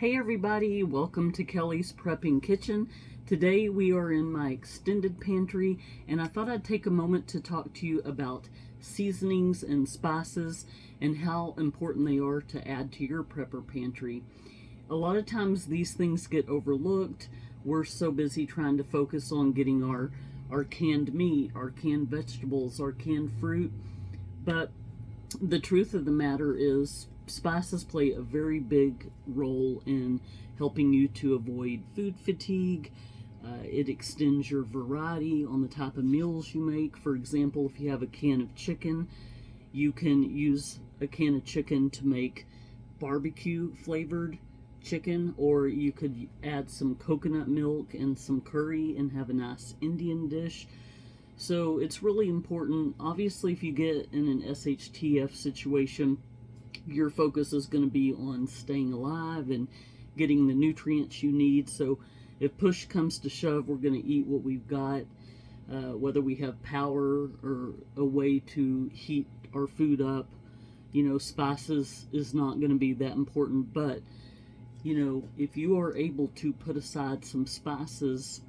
Hey everybody, welcome to Kelly's Prepping Kitchen. Today we are in my extended pantry and I thought I'd take a moment to talk to you about seasonings and spices and how important they are to add to your prepper pantry. A lot of times these things get overlooked. We're so busy trying to focus on getting our canned meat, our canned vegetables, our canned fruit, but the truth of the matter is spices play a very big role in helping you to avoid food fatigue. It extends your variety on the type of meals you make. For example, if you have a can of chicken, you can use a can of chicken to make barbecue flavored chicken, or you could add some coconut milk and some curry and have a nice Indian dish. So it's really important. Obviously, if you get in an SHTF situation, your focus is going to be on staying alive and getting the nutrients you need. So if push comes to shove, we're going to eat what we've got, whether we have power or a way to heat our food up. You know, spices is not going to be that important, but you know, if you are able to put aside some spices,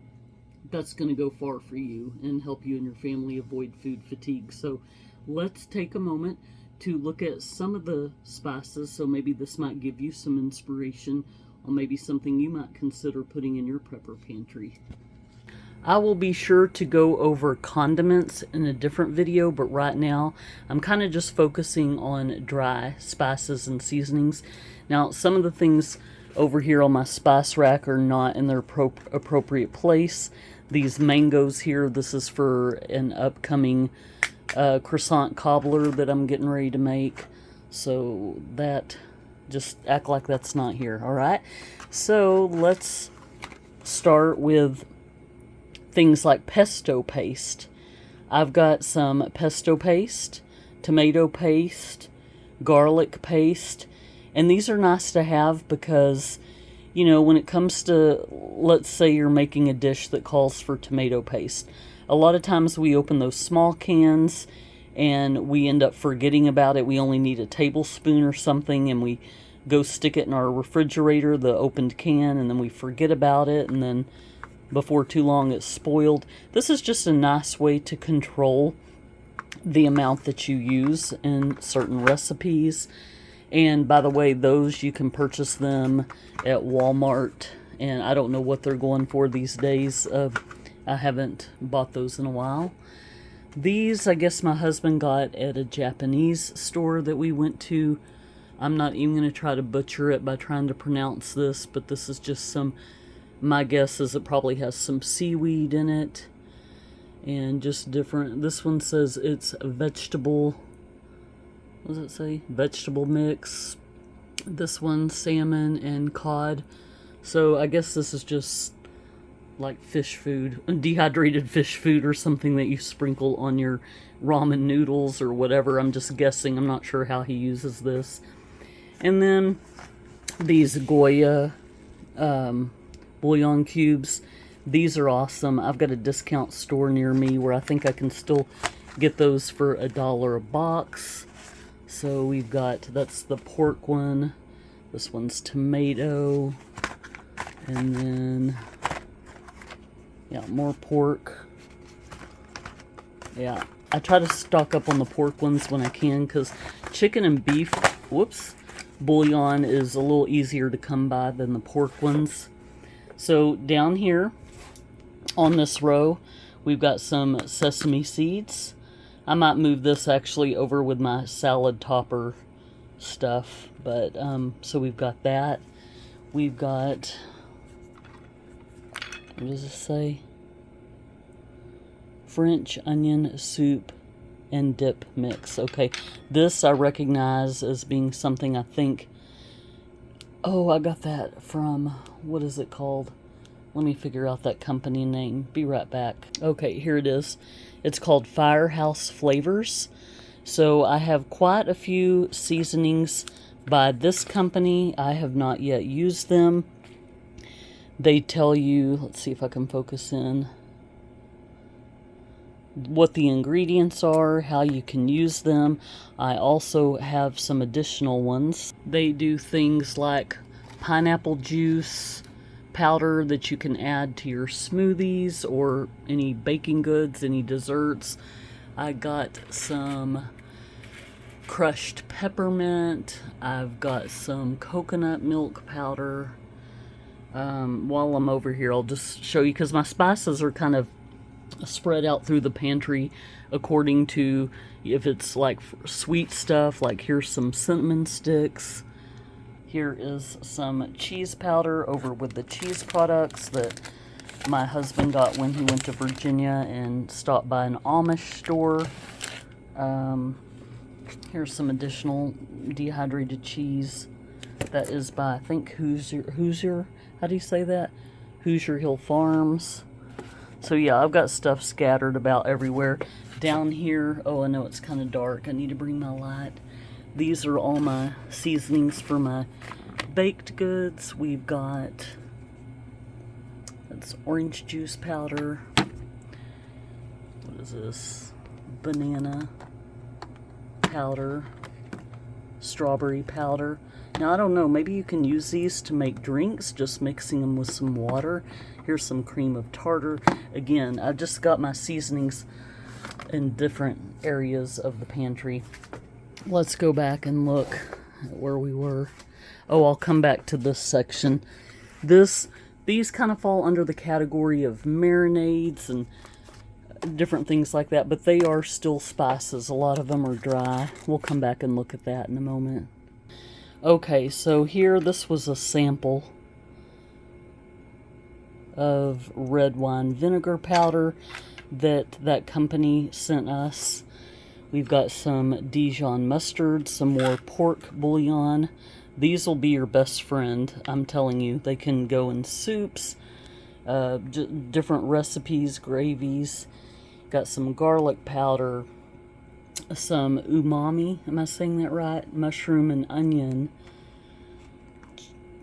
that's going to go far for you and help you and your family avoid food fatigue. So let's take a moment to look at some of the spices. So maybe this might give you some inspiration on maybe something you might consider putting in your prepper pantry. I will be sure to go over condiments in a different video, but right now I'm kind of just focusing on dry spices and seasonings. Now, some of the things over here on my spice rack are not in their appropriate place. These mangoes here, this is for an upcoming croissant cobbler that I'm getting ready to make. So that, just act like that's not here, alright? So let's start with things like pesto paste. I've got some pesto paste, tomato paste, garlic paste, and these are nice to have because, you know, when it comes to, let's say you're making a dish that calls for tomato paste, a lot of times we open those small cans and we end up forgetting about it. We only need a tablespoon or something and we go stick it in our refrigerator, the opened can, and then we forget about it, and then before too long it's spoiled. This is just a nice way to control the amount that you use in certain recipes. And by the way, those you can purchase them at Walmart, and I don't know what they're going for these days. I haven't bought those in a while. These, I guess my husband got at a Japanese store that we went to. I'm not even going to try to butcher it by trying to pronounce this, but this is just some, my guess is it probably has some seaweed in it. And just different, this one says it's a vegetable, what does it say? Vegetable mix. This one, salmon and cod. So I guess this is just like fish food, dehydrated fish food or something that you sprinkle on your ramen noodles or whatever. I'm just guessing. I'm not sure how he uses this. And then these Goya Bouillon cubes. These are awesome. I've got a discount store near me where I think I can still get those for $1 a box. So we've got, that's the pork one. This one's tomato. And then, yeah, more pork. Yeah, I try to stock up on the pork ones when I can because chicken and beef, bouillon is a little easier to come by than the pork ones. So down here on this row, we've got some sesame seeds. I might move this actually over with my salad topper stuff, but so we've got that. We've got, what does it say? French onion soup and dip mix. Okay, this I recognize as being something I think, oh, I got that from, what is it called? Let me figure out that company name. Be right back. Okay, here it is. It's called Firehouse Flavors. So I have quite a few seasonings by this company. I have not yet used them. They tell you, let's see if I can focus in, what the ingredients are, how you can use them. I also have some additional ones. They do things like pineapple juice powder that you can add to your smoothies or any baking goods, any desserts. I got some crushed peppermint. I've got some coconut milk powder. While I'm over here, I'll just show you, because my spices are kind of spread out through the pantry according to if it's like sweet stuff. Like here's some cinnamon sticks. Here is some cheese powder over with the cheese products that my husband got when he went to Virginia and stopped by an Amish store. Here's some additional dehydrated cheese. That is by, I think, Hoosier, how do you say that? Hoosier Hill Farms. So yeah, I've got stuff scattered about everywhere. Down here, oh, I know it's kind of dark. I need to bring my light. These are all my seasonings for my baked goods. We've got, that's orange juice powder. What is this? Banana powder. Strawberry powder. Now, I don't know, maybe you can use these to make drinks, just mixing them with some water. Here's some cream of tartar. Again, I've just got my seasonings in different areas of the pantry. Let's go back and look at where we were. Oh, I'll come back to this section. These kind of fall under the category of marinades and different things like that, but they are still spices. A lot of them are dry. We'll come back and look at that in a moment. Okay, so here, this was a sample of red wine vinegar powder that company sent us. We've got some Dijon mustard, some more pork bouillon. These will be your best friend, I'm telling you. They can go in soups, different recipes, gravies. Got some garlic powder, some umami, am I saying that right? Mushroom and onion,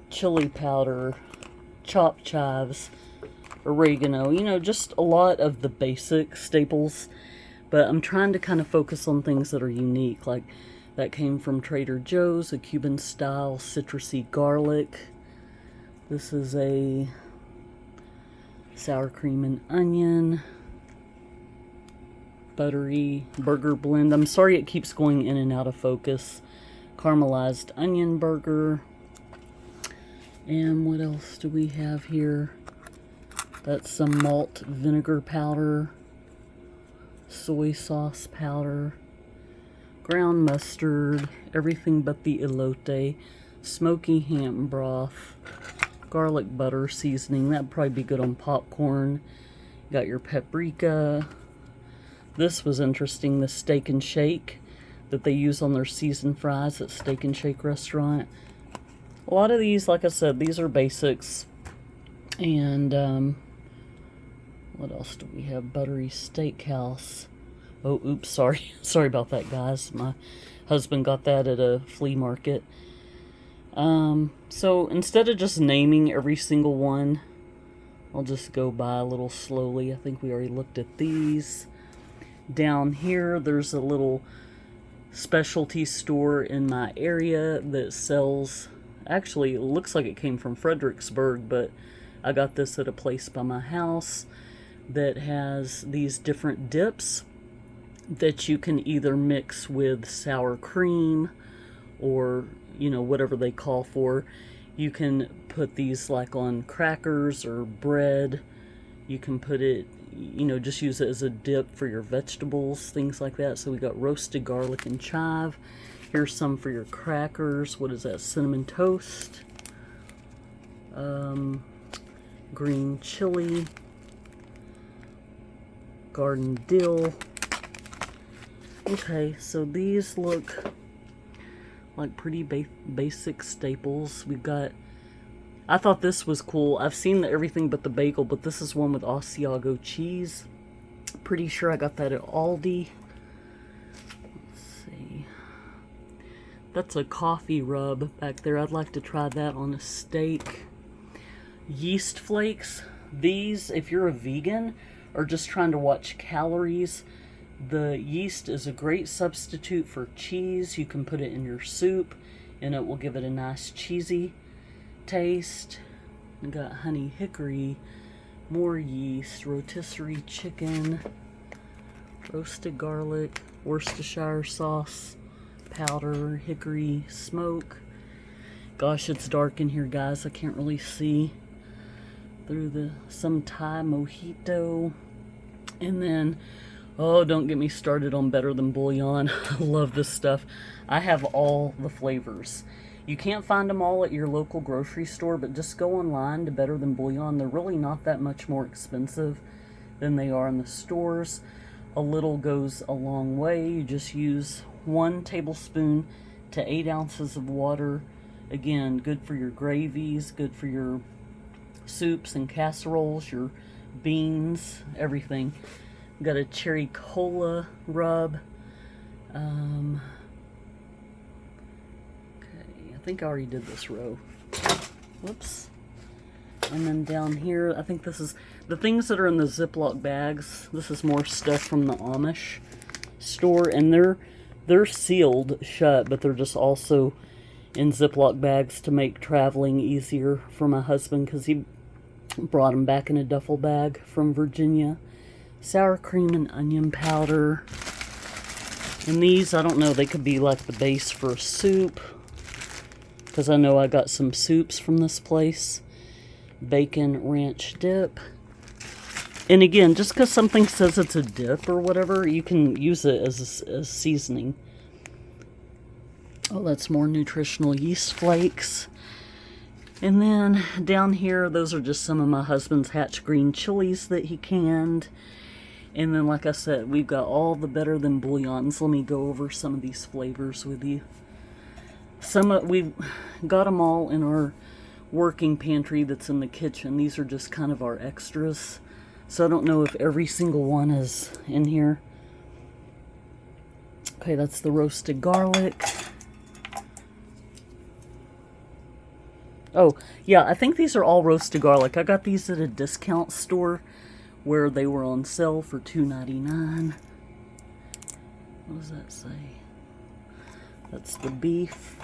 chili powder, chopped chives, oregano, you know, just a lot of the basic staples. But I'm trying to kind of focus on things that are unique. Like that came from Trader Joe's, a Cuban style citrusy garlic. This is a sour cream and onion, buttery burger blend. I'm sorry it keeps going in and out of focus. Caramelized onion burger. And what else do we have here? That's some malt vinegar powder, soy sauce powder, ground mustard, everything but the elote, smoky ham broth, garlic butter seasoning. That'd probably be good on popcorn. Got your paprika. This was interesting, the Steak and Shake that they use on their seasoned fries at Steak and Shake restaurant. A lot of these, like I said, these are basics. And what else do we have? Buttery steakhouse. Oh, oops, sorry. Sorry about that, guys. My husband got that at a flea market. So instead of just naming every single one, I'll just go by a little slowly. I think we already looked at these. Down here, there's a little specialty store in my area that sells, actually, it looks like it came from Fredericksburg, but I got this at a place by my house that has these different dips that you can either mix with sour cream or, you know, whatever they call for. You can put these like on crackers or bread. You can put it, you know, just use it as a dip for your vegetables, things like that. So we got roasted garlic and chive. Here's some for your crackers. What is that? Cinnamon toast. Green chili. Garden dill. Okay, so these look like pretty basic staples. We've got, I thought this was cool. I've seen everything but the bagel, but this is one with Asiago cheese. Pretty sure I got that at Aldi. Let's see. That's a coffee rub back there. I'd like to try that on a steak. Yeast flakes. These, if you're a vegan or just trying to watch calories, the yeast is a great substitute for cheese. You can put it in your soup and it will give it a nice cheesy taste. We got honey hickory, more yeast, rotisserie chicken, roasted garlic, Worcestershire sauce, powder, hickory smoke. Gosh, it's dark in here, guys. I can't really see through some Thai mojito. And then, oh, don't get me started on Better Than Bouillon. I love this stuff. I have all the flavors. You can't find them all at your local grocery store, but just go online to Better Than Bouillon. They're really not that much more expensive than they are in the stores. A little goes a long way. You just use 1 tablespoon to 8 ounces of water. Again, good for your gravies, good for your soups and casseroles, your beans, everything. Got a cherry cola rub. Okay, I think I already did this row. Whoops. And then down here, I think this is the things that are in the Ziploc bags. This is more stuff from the Amish store, and they're sealed shut, but they're just also in Ziploc bags to make traveling easier for my husband, because he brought them back in a duffel bag from Virginia. Sour cream and onion powder. And these, I don't know, they could be like the base for a soup, because I know I got some soups from this place. Bacon ranch dip. And again, just because something says it's a dip or whatever, you can use it as seasoning. Oh, that's more nutritional yeast flakes. And then down here, those are just some of my husband's Hatch green chilies that he canned. And then, like I said, we've got all the Better Than Bouillons. Let me go over some of these flavors with you. We've got them all in our working pantry that's in the kitchen. These are just kind of our extras. So I don't know if every single one is in here. Okay, that's the roasted garlic. Oh, yeah, I think these are all roasted garlic. I got these at a discount store where they were on sale for $2.99. What does that say? That's the beef.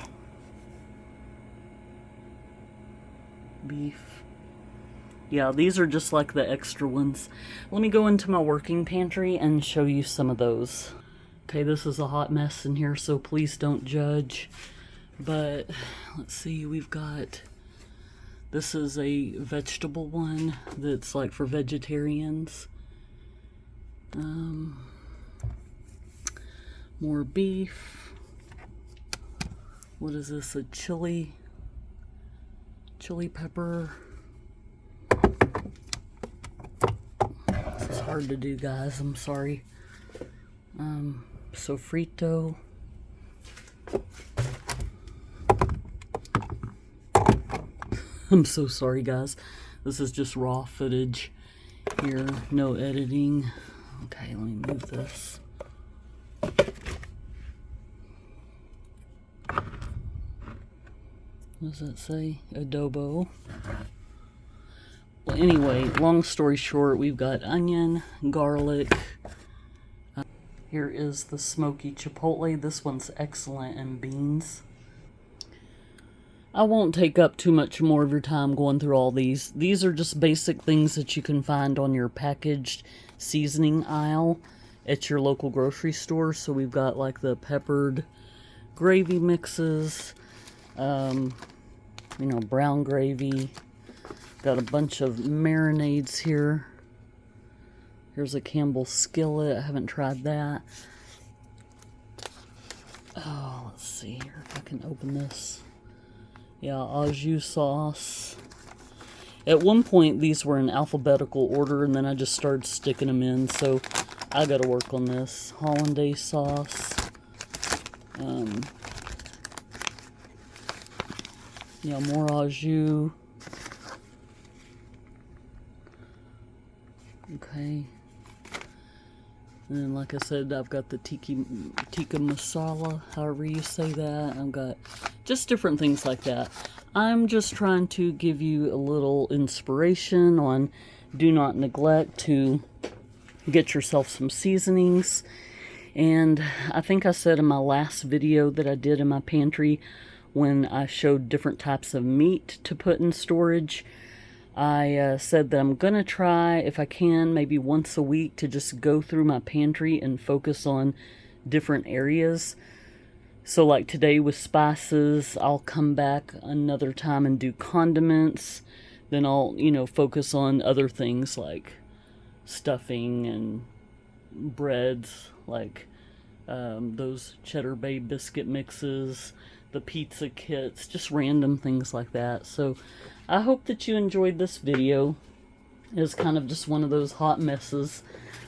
Yeah, these are just like the extra ones. Let me go into my working pantry and show you some of those. Okay, this is a hot mess in here, so please don't judge. But let's see, we've got... This is a vegetable one that's like for vegetarians. More beef. What is this? A chili pepper. This is hard to do, guys. I'm sorry. Sofrito. I'm so sorry, guys. This is just raw footage here. No editing. Okay, let me move this. What does that say? Adobo. Well, anyway, long story short, we've got onion, garlic. Here is the smoky chipotle. This one's excellent, and beans. I won't take up too much more of your time going through all these. These are just basic things that you can find on your packaged seasoning aisle at your local grocery store. So we've got like the peppered gravy mixes, you know, brown gravy. Got a bunch of marinades here. Here's a Campbell's skillet. I haven't tried that. Oh, let's see here if I can open this. Yeah, au jus sauce. At one point, these were in alphabetical order, and then I just started sticking them in, so I gotta work on this. Hollandaise sauce. Yeah, more au jus. Okay. And then, like I said, I've got the tikka masala, however you say that. I've got just different things like that. I'm just trying to give you a little inspiration on do not neglect to get yourself some seasonings. And I think I said in my last video that I did in my pantry, when I showed different types of meat to put in storage. I said that I'm gonna try, if I can, maybe once a week to just go through my pantry and focus on different areas. So like today with spices, I'll come back another time and do condiments. Then I'll, focus on other things like stuffing and breads, like those Cheddar Bay biscuit mixes, the pizza kits, just random things like that. So I hope that you enjoyed this video. It's kind of just one of those hot messes,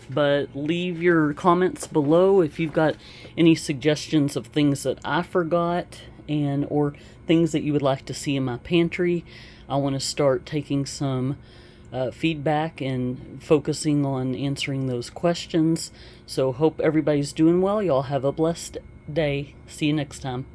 but leave your comments below if you've got any suggestions of things that I forgot or things that you would like to see in my pantry. I want to start taking some feedback and focusing on answering those questions. So hope everybody's doing well. Y'all have a blessed day. See you next time.